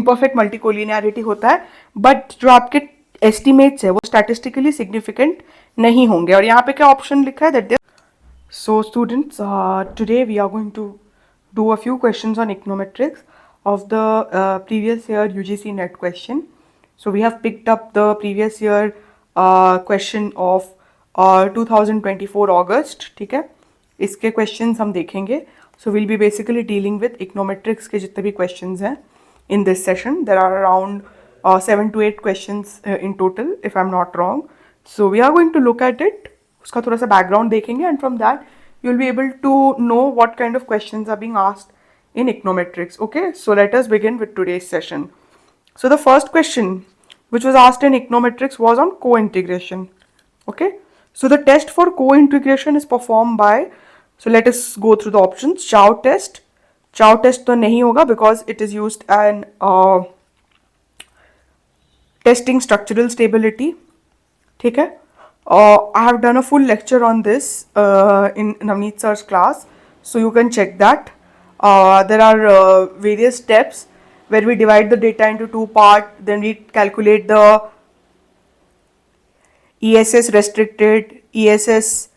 Imperfect multicollinearity होता है, but जो आपके एस्टिमेट्स है वो स्टैटिस्टिकली सिग्निफिकेंट नहीं होंगे। और यहाँ पे क्या ऑप्शन लिखा है that so students, today we are going to do a few questions on econometrics of the previous year UGC NET question. So we have picked up the previous year question of 2024 August, ठीक है, इसके questions हम देखेंगे. So we'll be basically dealing with econometrics के जितने भी questions हैं in this session. There are around 7 to 8 questions in total, if I'm not wrong. So we are going to look at it, उसका थोड़ा सा background देखेंगे, and from that you'll be able to know what kind of questions are being asked in econometrics. Okay, so let us begin with today's session. So the first question which was asked in econometrics was on co-integration. Okay, so the test for co-integration is performed by, so let us go through the options. Chow test. Chow test तो नहीं होगा because it is used in testing structural stability. ठीक है. I have done a full lecture on this in Navneet sir's class, so you can check that. There are various steps where we divide the data into two parts, then we calculate the ESS restricted, ESS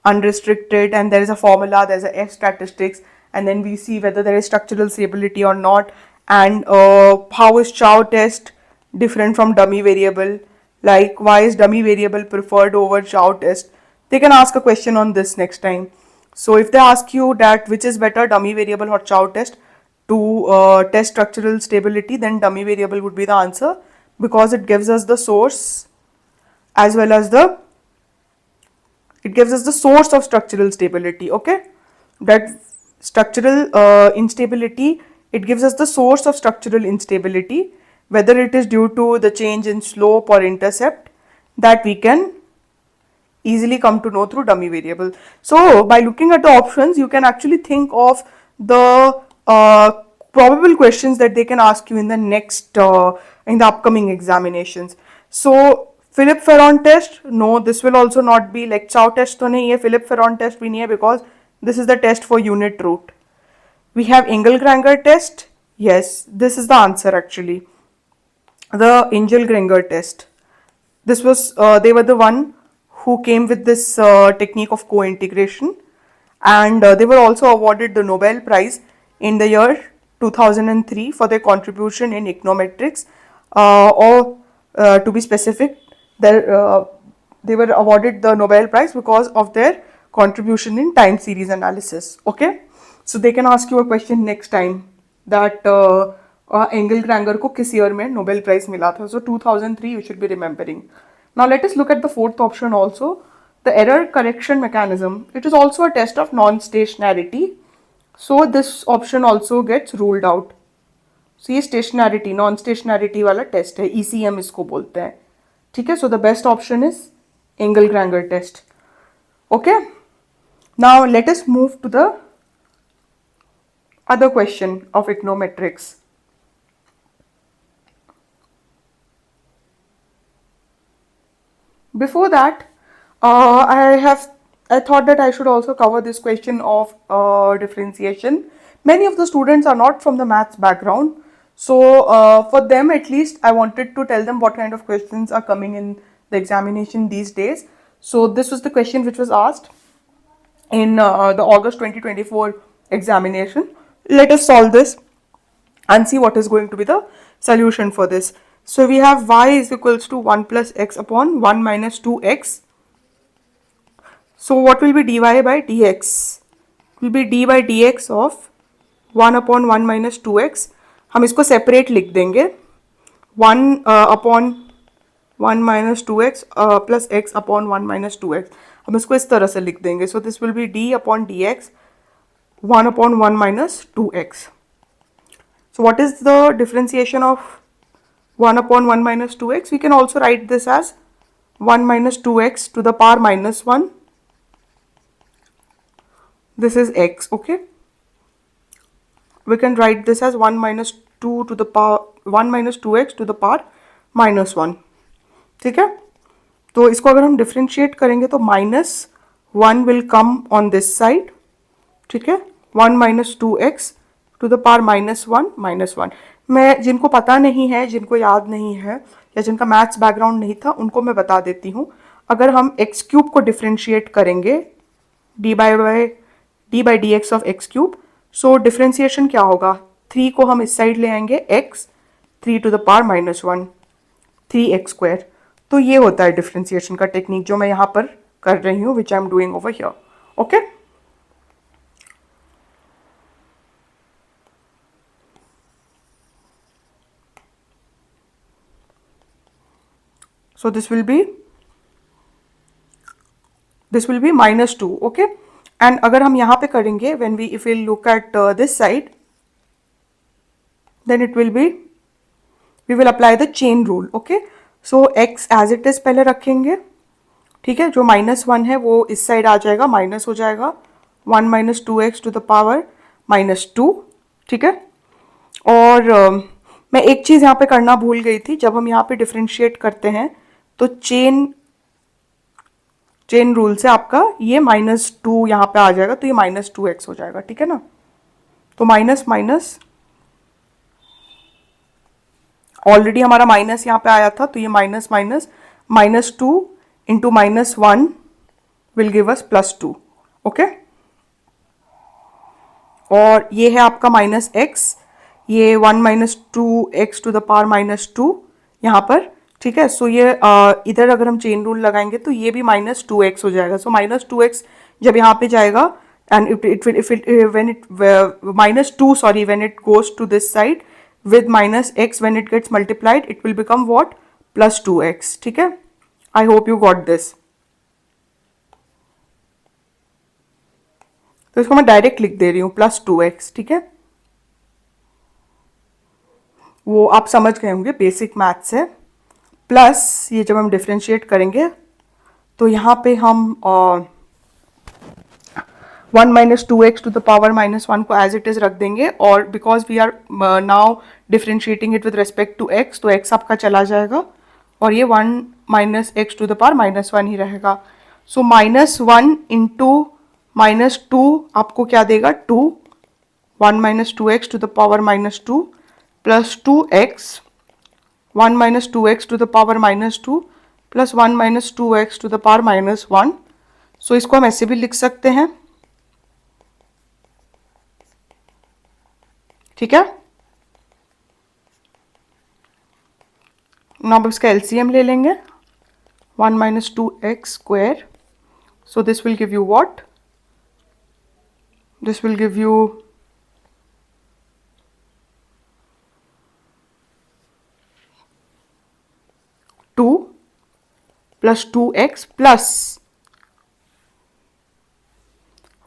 unrestricted, and there is a formula, there's a F statistics, and then we see whether there is structural stability or not, and how is Chow test different from dummy variable. Like, why is dummy variable preferred over Chow test? They can ask a question on this next time. So if they ask you that which is better, dummy variable or Chow test to test structural stability, then dummy variable would be the answer because it gives us the source as well as it gives us the source of structural stability. Okay, that structural instability, it gives us the source of structural instability, whether it is due to the change in slope or intercept, that we can easily come to know through dummy variable. So by looking at the options, you can actually think of the probable questions that they can ask you in the next in the upcoming examinations. So Philip Ferron test, no, this will also not be. Like Chow test तो नहीं है, Philip Ferron test भी नहीं है, because this is the test for unit root. We have Engel-Granger test. Yes, this is the answer actually. The Engel-Granger test. This was they were the one who came with this technique of co-integration, and they were also awarded the Nobel Prize in the year 2003 for their contribution in econometrics, or to be specific, they were awarded the Nobel Prize because of their contribution in time series analysis. Okay, so they can ask you a question next time that Engel-Granger को किस year में Nobel Prize मिला था. So 2003 you should be remembering. Now let us look at the fourth option also, the error correction mechanism. It is also a test of non-stationarity. So this option also gets ruled out. So ये stationarity, non-stationarity वाला test है, ECM इसको बोलते हैं. ठीक है, so the best option is Engel-Granger test. Okay, now let us move to the other question of econometrics. Before that, I thought that I should also cover this question of differentiation. Many of the students are not from the maths background, so for them at least I wanted to tell them what kind of questions are coming in the examination these days. So this was the question which was asked in the August 2024 examination. Let us solve this and see what is going to be the solution for this. So we have y is equals to 1 plus x upon 1 minus 2x. So what will be dy by dx? Will be d by dx of 1 upon 1 minus 2x. हम इसको separate लिख देंगे, 1 upon 1 minus 2x plus x upon 1 minus 2x. हम इसको इस तरह से लिख देंगे. So this will be d upon dx 1 upon 1 minus 2x. So what is the differentiation of 1 upon 1 minus 2x? We can also write this as 1 minus 2x to the power minus 1. This is x, okay? We can write this as 1 minus 2 to the power 1 minus 2x to the power minus 1. ठीक है, तो इसको अगर हम differentiate करेंगे तो minus 1 will come on this side. ठीक है, 1 minus 2x to the power minus 1 minus 1. मैं जिनको पता नहीं है, जिनको याद नहीं है या जिनका मैथ्स बैकग्राउंड नहीं था, उनको मैं बता देती हूँ। अगर हम एक्स क्यूब को डिफ्रेंशिएट करेंगे D by D x of x cube, so differentiation क्या होगा, 3 को हम इस साइड ले आएंगे x, 3 to the power -1, 3x²। तो ये होता है डिफ्रेंसिएशन का टेक्निक जो मैं यहाँ पर कर रही हूँ, which I am doing over here. Okay, so this will be -2. okay, and अगर हम यहाँ पे करेंगे, when we if we look at this side, then it will be, we will apply the chain rule. okay, so x as it is पहले रखेंगे, ठीक है, जो -1 है वो इस साइड आ जाएगा, माइनस हो जाएगा, 1 - 2x टू द पावर -2, ठीक है। और मैं एक चीज़ यहाँ पे करना भूल गई थी, जब हम यहाँ पे डिफ्रेंशिएट करते हैं तो चेन रूल से आपका ये -2 यहाँ पे आ जाएगा, तो ये -2x हो जाएगा, ठीक है ना। तो माइनस माइनस, ऑलरेडी हमारा माइनस यहाँ पे आया था, तो ये minus minus, -2 into -1 will give us +2। Okay, और ये है आपका -x, ये 1 - 2x टू द पावर -2 यहाँ पर, ठीक है। सो ये इधर अगर हम चेन रूल लगाएंगे तो ये भी -2x हो जाएगा। सो -2x जब यहाँ पे जाएगा, and when it -2, sorry, when it goes to this side with -x, when it gets multiplied it will become what, +2x, ठीक है। I hope you got this। तो इसको मैं डायरेक्ट लिख दे रही हूँ +2x, ठीक है। वो आप समझ गए होंगे, बेसिक मैथ्स है। प्लस ये जब हम डिफ्रेंशिएट करेंगे तो यहाँ पे हम 1 - 2x टू द पावर -1 को एज इट इज रख देंगे, और because we are now differentiating it with respect to x, तो x आपका चला जाएगा और ये 1 - x टू द पावर -1 ही रहेगा। सो -1 इंटू -2 आपको क्या देगा, 2, 1 - 2x to the power -2 plus 2x, 1 - 2x to the power -2 plus 1 - 2x to the power -1। So इसको हम ऐसे भी लिख सकते हैं, ठीक है। अब इसका एलसीएम ले लेंगे, 1 - 2x²। So this will give you what, this will give you 2 plus 2x plus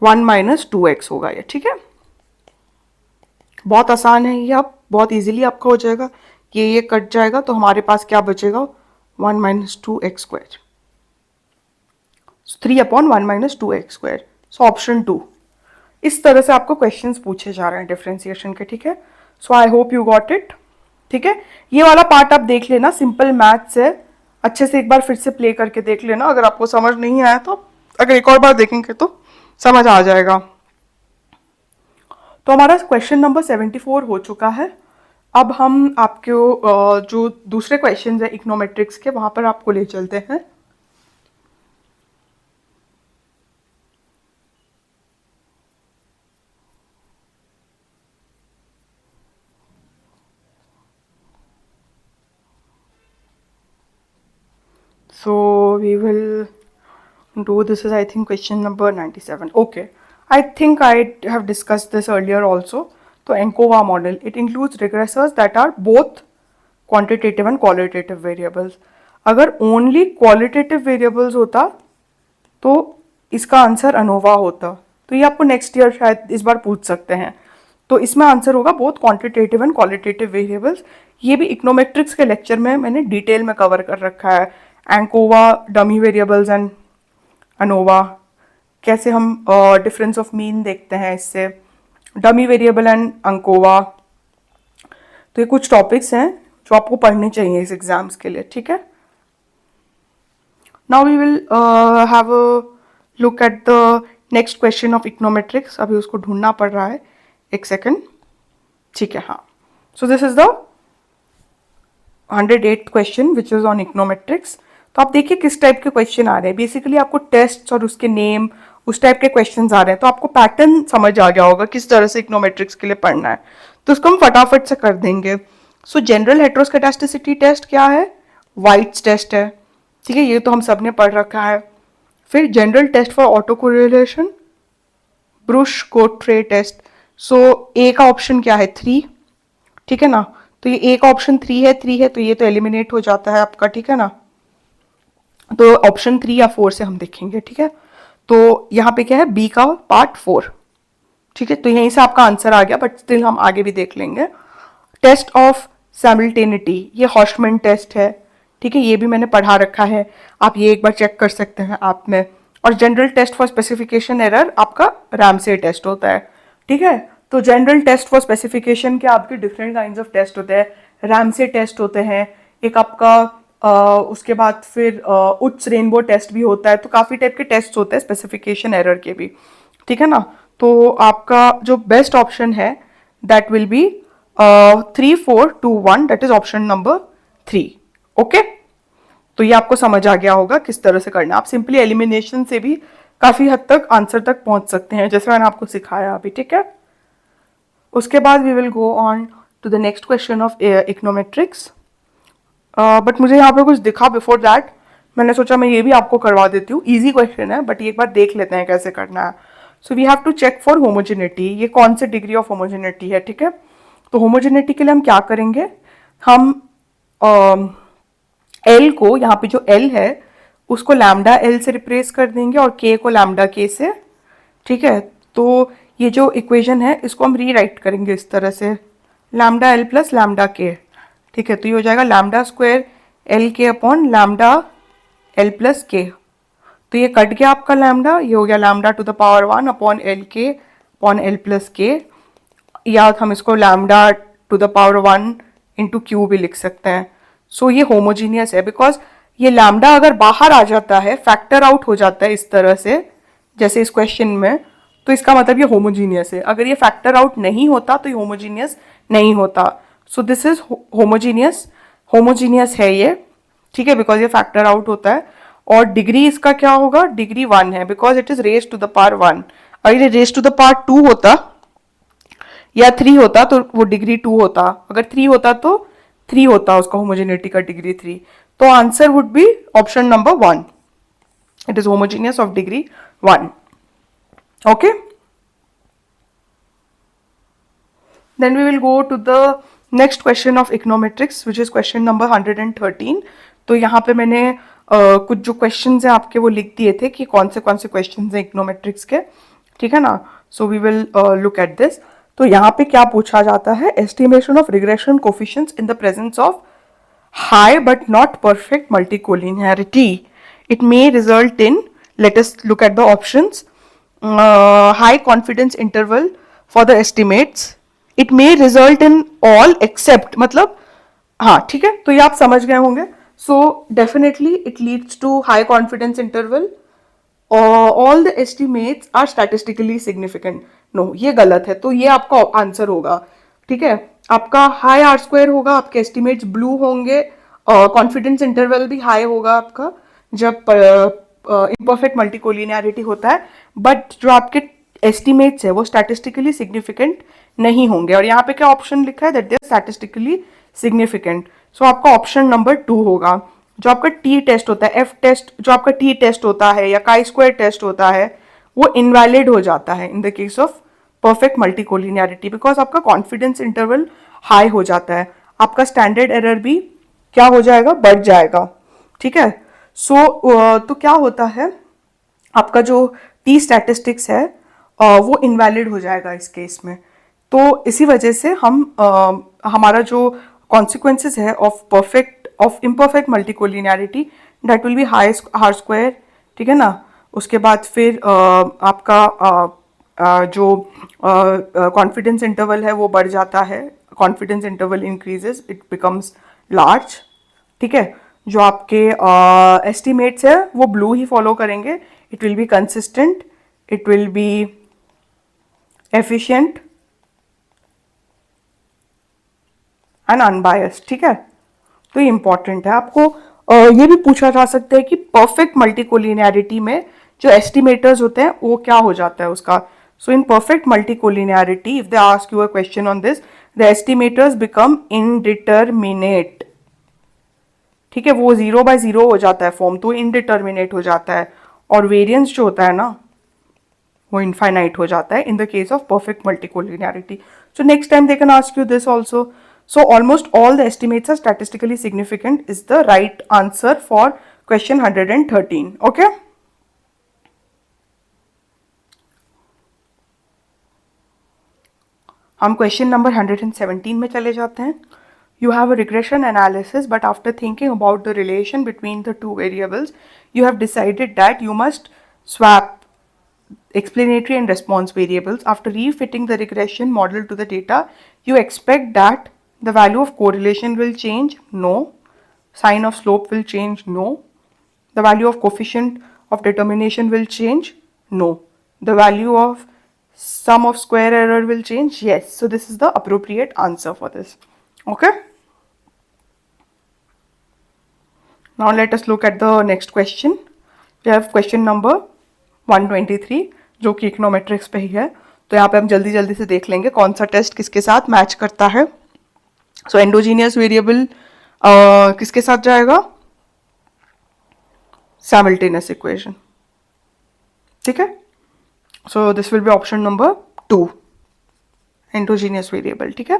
1 - 2x होगा ये, ठीक है। बहुत आसान है ये, अब बहुत इजीली आपका हो जाएगा। ये कट जाएगा तो हमारे पास क्या बचेगा, 1 - 2x², 3/1 - 2x²। So option 2। इस तरह से आपको क्वेश्चंस पूछे जा रहे हैं डिफरेंशिएशन के, ठीक है। So I hope you got it, ठीक है। ये वाला पार्ट आप देख लेना, सिंपल मैथ्स है, अच्छे से एक बार फिर से प्ले करके देख लेना। अगर आपको समझ नहीं आया तो अगर एक और बार देखेंगे तो समझ आ जाएगा। तो हमारा क्वेश्चन नंबर 74 हो चुका है। अब हम आपके जो दूसरे क्वेश्चन है इकोनोमेट्रिक्स के, वहां पर आपको ले चलते हैं। So we will do this is I think question number 97. Okay, I think I have discussed this earlier also. So ANCOVA model, it includes regressors that are both quantitative and qualitative variables. अगर only qualitative variables होता तो इसका answer ANOVA होता। तो ये आपको next year शायद इस बार पूछ सकते हैं। तो इसमें आंसर होगा both quantitative and qualitative variables. ये भी इकोनोमेट्रिक्स के लेक्चर में मैंने डिटेल में कवर कर रखा है। एंकोवा, डमी वेरिएबल्स एंड अनोवा, कैसे हम डिफरेंस ऑफ मीन देखते हैं इससे, डमी वेरिएबल एंड अंकोवा। तो ये कुछ टॉपिक्स हैं जो आपको पढ़ने चाहिए इस एग्जाम्स के लिए, ठीक है। Now we will have a look at the next question of econometrics. अभी उसको ढूंढना पड़ रहा है, एक सेकंड, ठीक है। हाँ, so this is the 108th question which is on econometrics. तो आप देखिए किस टाइप के क्वेश्चन आ रहे हैं। बेसिकली आपको टेस्ट और उसके नेम उस टाइप के क्वेश्चन आ रहे हैं, तो आपको पैटर्न समझ आ गया होगा किस तरह से इकोनोमेट्रिक्स के लिए पढ़ना है। तो उसको हम फटाफट से कर देंगे। सो जनरल हेट्रोस्कैटास्टिसिटी टेस्ट क्या है? वाइट्स टेस्ट है, ठीक है, ये तो हम सब ने पढ़ रखा है। फिर general test for autocorrelation, Breusch कोट्रे टेस्ट। सो ए का ऑप्शन क्या है? 3, ठीक है ना। तो ये ए का ऑप्शन 3 है, तो ये तो एलिमिनेट हो जाता है आपका, ठीक है ना। तो ऑप्शन 3 या 4 से हम देखेंगे, ठीक है। तो यहाँ पे क्या है? बी का पार्ट 4, ठीक है। तो यहीं से आपका आंसर आ गया, बट स्टिल हम आगे भी देख लेंगे। टेस्ट ऑफ सैमल्टेनिटी, ये हॉशमैन टेस्ट है, ठीक है, ये भी मैंने पढ़ा रखा है, आप ये एक बार चेक कर सकते हैं आप में। और general test for specification error आपका रैमसे टेस्ट होता है, ठीक है। तो जनरल टेस्ट फॉर स्पेसिफिकेशन के आपके डिफरेंट काइंड्स ऑफ टेस्ट होते हैं, रैमसे टेस्ट होते हैं, एक आपका उसके बाद फिर उच्च रेनबो टेस्ट भी होता है। तो काफ़ी टाइप के टेस्ट होते हैं स्पेसिफिकेशन एरर के भी, ठीक है ना। तो आपका जो बेस्ट ऑप्शन है that will B 3 4 2 1, that is option number 3। Okay, तो ये आपको समझ आ गया होगा किस तरह से करना। आप सिंपली एलिमिनेशन से भी काफी हद तक आंसर तक पहुंच सकते हैं, जैसे मैंने आपको सिखाया अभी, ठीक है। उसके बाद we will go on to the next question of econometrics. But मुझे यहाँ पे कुछ दिखा बिफोर दैट, मैंने सोचा मैं ये भी आपको करवा देती हूँ। इजी क्वेश्चन है बट एक बार देख लेते हैं कैसे करना है। So we have to check for homogeneity, ये कौन से डिग्री ऑफ होमोजेनिटी है, ठीक है। तो होमोजेनिटी के लिए हम क्या करेंगे? हम एल को, यहाँ पे जो एल है उसको लैम्डा एल से रिप्लेस कर देंगे और के को लैम्डा के से, ठीक है। तो ये जो इक्वेशन है इसको हम रीराइट करेंगे इस तरह से, लैम्डा एल प्लस लैम्डा के, ठीक है। तो ये हो जाएगा लैम्डा स्क्वायर एल के अपॉन लैम्डा एल प्लस के। तो ये कट गया आपका लैम्डा, ये हो गया lambda two the power 1 upon L के अपॉन एल प्लस के, या हम इसको lambda two the power 1 into Q भी लिख सकते हैं। सो ये होमोजीनियस है बिकॉज ये लैम्डा अगर बाहर आ जाता है, फैक्टर आउट हो जाता है इस तरह से जैसे इस क्वेश्चन में, तो इसका मतलब ये होमोजीनियस है। अगर ये फैक्टर आउट नहीं होता तो ये होमोजीनियस नहीं होता। So this is homogeneous, homogeneous है ये, ठीक है, बिकॉज ये फैक्टर आउट होता है। और डिग्री इसका क्या होगा? डिग्री 1 है because it is raise to the power 1। अगर ये रेज टू द पावर 2 होता या 3 होता तो वो डिग्री 2 होता, अगर 3 होता तो 3 होता उसका होमोजेनिटी का डिग्री 3। तो answer would be option number 1, it is homogeneous of degree 1। Okay, then we will go to the next question of econometrics which is question number 113। तो यहाँ पे मैंने कुछ जो क्वेश्चंस हैं आपके वो लिख दिए थे कि कौन से क्वेश्चंस हैं इकोनोमेट्रिक्स के, ठीक है ना। So we will look at this. तो यहाँ पे क्या पूछा जाता है? Estimation of regression coefficients in the presence of high but not perfect multicollinearity, it may result in, let us look at the options, high confidence interval for the estimates, it may result in all except, मतलब हाँ ठीक है, तो ये आप समझ गए होंगे। So definitely it leads to high confidence interval, all the estimates are statistically significant. No, ये गलत है, तो ये आपका आंसर होगा, ठीक है। आपका हाई आर स्क्वायर होगा, आपके एस्टिमेट्स ब्लू होंगे, कॉन्फिडेंस इंटरवल भी हाई होगा आपका जब इम्परफेक्ट मल्टीकोलिनियरिटी होता है, बट जो आपके एस्टिमेट्स है वो स्टैटिस्टिकली सिग्निफिकेंट नहीं होंगे। और यहाँ पे क्या ऑप्शन लिखा है? That they are statistically significant. So आपका ऑप्शन नंबर 2 होगा। जो आपका टी टेस्ट होता है, एफ टेस्ट, जो आपका टी टेस्ट होता है या काई स्क्वायर टेस्ट होता है, वो इनवैलिड हो जाता है in the case of perfect multicollinearity because आपका कॉन्फिडेंस इंटरवल हाई हो जाता है, आपका स्टैंडर्ड एरर भी क्या हो जाएगा? बढ़ जाएगा, ठीक है। सो तो क्या होता है, आपका जो टी स्टैटिस्टिक्स है वो इनवैलिड हो जाएगा इस केस में। तो इसी वजह से हम हमारा जो कॉन्सिक्वेंसेस है of imperfect multicollinearity, that will be high R square, ठीक है ना। उसके बाद फिर आपका जो कॉन्फिडेंस इंटरवल है वो बढ़ जाता है, confidence interval increases, it becomes large, ठीक है। जो आपके एस्टिमेट्स है वो ब्लू ही फॉलो करेंगे, it will be consistent, it will be efficient, and unbiased, ठीक है। तो ये इंपॉर्टेंट है। आपको ये भी पूछा जा सकता है कि परफेक्ट मल्टीकोलिनियरिटी में जो एस्टिमेटर्स होते हैं वो क्या हो जाता है उसका। So in perfect multicollinearity if they ask you a question on this, the estimators become indeterminate, ठीक है। वो 0/0 हो जाता है फॉर्म, तो इनडिटरमिनेट हो जाता है। और वेरिएंस जो होता है ना वो इनफाइनाइट हो जाता है in the case of perfect multicollinearity. So next time they can ask you this also. So almost all the estimates are statistically significant is the right answer for question 113। Okay, हम question number 117 में चले जाते हैं। You have a regression analysis, but after thinking about the relation between the two variables, you have decided that you must swap explanatory and response variables. After refitting the regression model to the data, you expect that the value of correlation will change? No. Sign of slope will change? No. The value of coefficient of determination will change? No. The value of sum of square error will change? Yes. So this is the appropriate answer for this. Okay. Now let us look at the next question. We have question number 123 जो कि econometrics पे ही है। तो यहाँ पे हम जल्दी जल्दी से देख लेंगे कौन सा टेस्ट किसके साथ मैच करता है। सो एंडोजीनियस वेरिएबल किसके साथ जाएगा? साइमल्टेनियस इक्वेशन, ठीक है। So this will be option number 2, endogenous variable, ठीक है।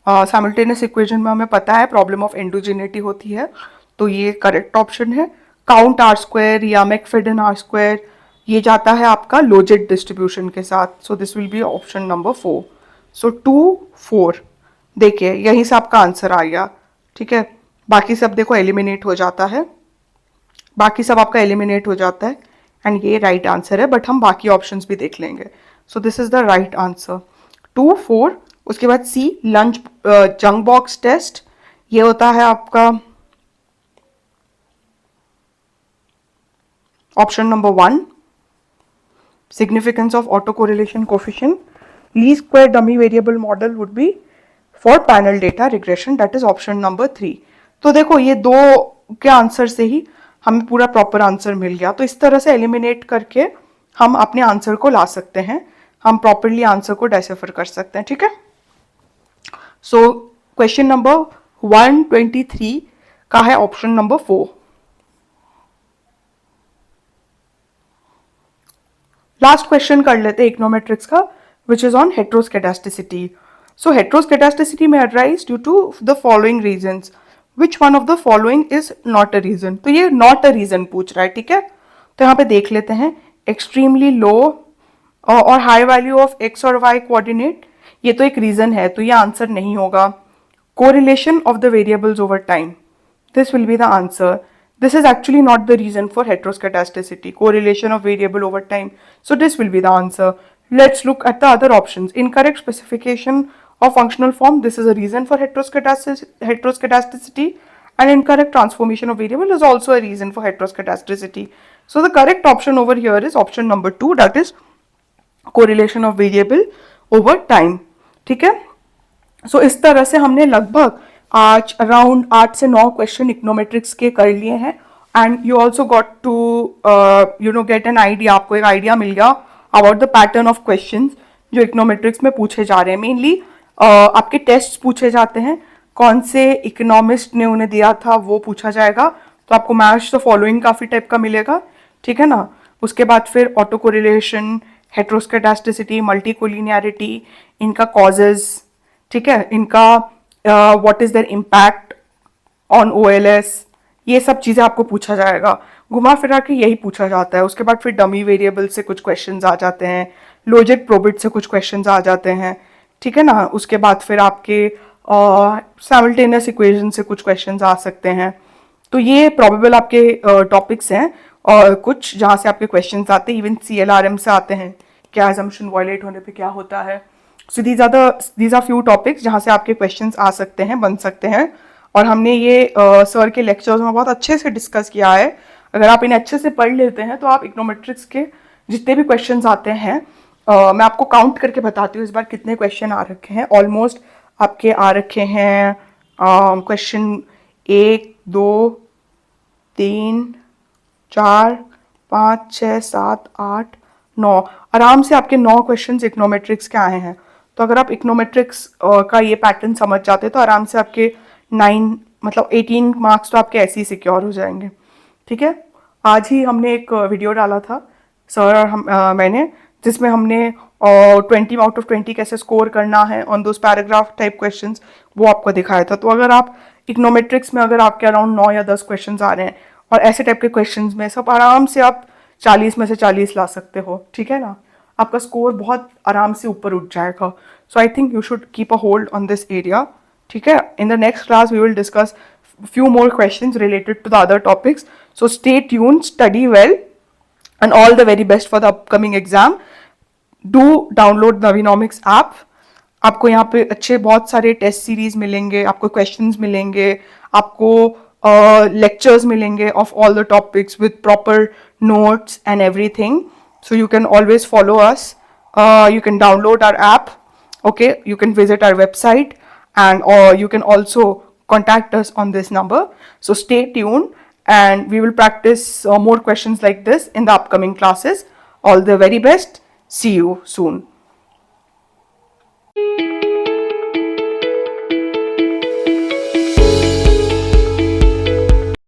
साइमल्टेनियस इक्वेशन में हमें पता है प्रॉब्लम ऑफ एंडोजिनिटी होती है, तो ये करेक्ट ऑप्शन है। काउंट आर स्क्वायर या मैकफेडन आर स्क्वायर ये जाता है आपका लोजेट डिस्ट्रीब्यूशन के साथ। So this will be option number 4। सो 2, 4 देखिए यहीं से आपका आंसर आ गया, ठीक है। बाकी सब देखो एलिमिनेट हो जाता है, बाकी सब आपका एलिमिनेट हो जाता है एंड ये राइट आंसर है, बट हम बाकी ऑप्शंस भी देख लेंगे। So this is the right answer 2, 4। उसके बाद सी लंच जंक बॉक्स टेस्ट, ये होता है आपका option number 1, significance of autocorrelation coefficient. Least square dummy variable model would be for panel data regression, that is option number 3। तो देखो ये दो के आंसर से ही हमें पूरा प्रॉपर आंसर मिल गया। तो इस तरह से एलिमिनेट करके हम अपने आंसर को ला सकते हैं, हम प्रॉपरली आंसर को डेसिफर कर सकते हैं, ठीक है। सो क्वेश्चन नंबर 123 का है ऑप्शन नंबर 4। लास्ट क्वेश्चन कर लेते हैं इकोनोमेट्रिक्स का, विच इज ऑन हेट्रोस्केडास्टिसिटी। सो हेट्रोस्केडास्टिसिटी में arise due to the following reasons, which one of the following is not a reason. तो ये नॉट अ रीजन पूछ रहा है, ठीक है। तो यहाँ पे देख लेते हैं एक्सट्रीमली लो और हाई वैल्यू ऑफ एक्स और वाई कोऑर्डिनेट, ये तो एक रीजन है, तो ये आंसर नहीं होगा। Correlation of the variables over time, this will be the answer. This is actually not the reason for heteroscedasticity, correlation of variable over time. So this will be the answer. Let's look at the other options. Incorrect specification of functional form, this is a reason for heteroscedasticity, and incorrect transformation of variable is also a reason for heteroscedasticity. So the correct option over here is option number 2, that is correlation of variable over time, ठीक है। So इस तरह से हमने लगभग आज around 8 से 9 question econometrics के कर लिए हैं and you also got to get an idea, आपको एक आइडिया मिल गया about the pattern of questions जो इकोनोमेट्रिक्स में पूछे जा रहे हैं। मेनली आपके टेस्ट पूछे जाते हैं, कौन से इकोनॉमिस्ट ने उन्हें दिया था वो पूछा जाएगा, तो आपको मैच द फॉलोइंग काफ़ी टाइप का मिलेगा, ठीक है ना। उसके बाद फिर ऑटो कोरिलेशन, हेट्रोस्केडास्टिसिटी, मल्टीकोलिनियरिटी, इनका कॉजेज, ठीक है, इनका what is there impact on OLS, ये सब चीज़ें आपको पूछा जाएगा। घुमा फिरा के यही पूछा जाता है। उसके बाद फिर डमी वेरिएबल से कुछ क्वेश्चंस आ जाते हैं, लॉजिक प्रोबिट से कुछ क्वेश्चंस आ जाते हैं, ठीक है ना। उसके बाद फिर आपके साइमल्टेनियस इक्वेशन से कुछ क्वेश्चंस आ सकते हैं। तो ये प्रोबेबल आपके टॉपिक्स हैं और कुछ जहाँ से आपके क्वेश्चंस आते हैं, इवन CLRM से आते हैं, क्या असम्पशन वायलेट होने पे क्या होता है। So these are few topics जहाँ से आपके क्वेश्चंस आ सकते हैं, बन सकते हैं, और हमने ये सर के लेक्चर्स में बहुत अच्छे से डिस्कस किया है। अगर आप इन्हें अच्छे से पढ़ लेते हैं तो आप इकोनोमेट्रिक्स के जितने भी क्वेश्चंस आते हैं मैं आपको काउंट करके बताती हूँ इस बार कितने क्वेश्चन आ रखे हैं। ऑलमोस्ट आपके आ रखे हैं क्वेश्चन 1, 2, 3, 4, 5, 6, 7, 8, 9, आराम से आपके 9 क्वेश्चंस इकोनोमेट्रिक्स के आए हैं। तो अगर आप इकोनोमेट्रिक्स का ये पैटर्न समझ जाते तो आराम से आपके 9 मतलब 18 मार्क्स तो आपके ऐसे ही सिक्योर हो जाएंगे। ठीक है, आज ही हमने एक वीडियो डाला था सर और मैंने, जिसमें हमने 20 आउट ऑफ 20 कैसे स्कोर करना है on those paragraph type questions, वो आपको दिखाया था। तो अगर आप इकोनोमेट्रिक्स में अगर आपके अराउंड 9 या 10 क्वेश्चंस आ रहे हैं और ऐसे टाइप के क्वेश्चंस में सब आराम से आप 40 में से 40 ला सकते हो। ठीक है ना, आपका स्कोर बहुत आराम से ऊपर उठ जाएगा। So I think you should keep a hold on this area. ठीक है, in the next class we will discuss few more questions related to the other topics. So stay tuned, study well, and all the very best for the upcoming exam. Do download Navinomics app. आपको यहाँ पे अच्छे बहुत सारे test series मिलेंगे, आपको questions मिलेंगे, आपको लेक्चर्स मिलेंगे of all the topics with proper notes and everything. So you can always follow us. You can download our app. Okay, you can visit our website, and or you can also contact us on this number. So stay tuned, and we will practice more questions like this in the upcoming classes. All the very best. See you soon.